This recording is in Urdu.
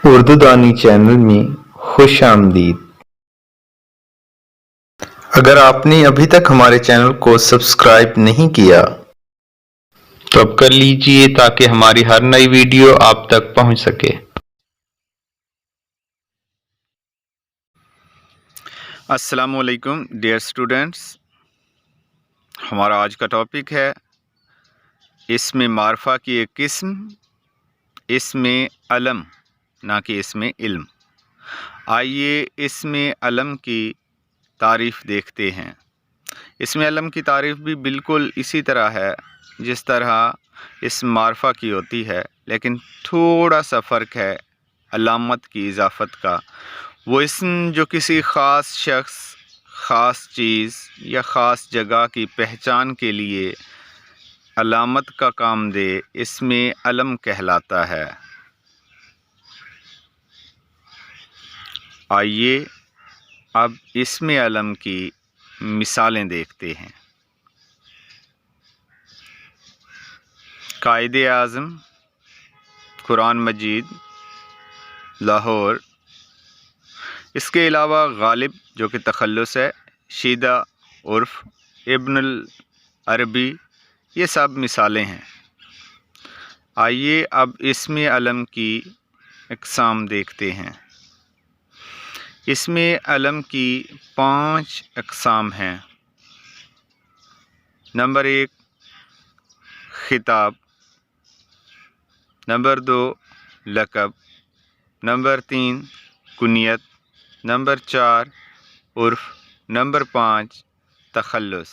اردو دانی چینل میں خوش آمدید۔ اگر آپ نے ابھی تک ہمارے چینل کو سبسکرائب نہیں کیا تو اب کر لیجئے تاکہ ہماری ہر نئی ویڈیو آپ تک پہنچ سکے۔ السلام علیکم ڈیئر اسٹوڈنٹس، ہمارا آج کا ٹاپک ہے اسم معرفہ کی ایک قسم، اسم علم، نہ کہ اسم علم۔ آئیے اسم علم کی تعریف دیکھتے ہیں۔ اسم علم کی تعریف بھی بالکل اسی طرح ہے جس طرح اسم معرفہ کی ہوتی ہے، لیکن تھوڑا سا فرق ہے علامت کی اضافت کا۔ وہ اسم جو کسی خاص شخص، خاص چیز یا خاص جگہ کی پہچان کے لیے علامت کا کام دے، اسم علم کہلاتا ہے۔ آئیے اب اسم علم کی مثالیں دیکھتے ہیں۔ قائد اعظم، قرآن مجید، لاہور۔ اس کے علاوہ غالب جو کہ تخلص ہے، شیدہ عرف، ابن العربی، یہ سب مثالیں ہیں۔ آئیے اب اسم علم کی اقسام دیکھتے ہیں۔ اسم علم کی 5 اقسام ہیں۔ نمبر 1 خطاب، نمبر 2 لقب، نمبر 3 کنیت، نمبر 4 عرف، نمبر 5 تخلص۔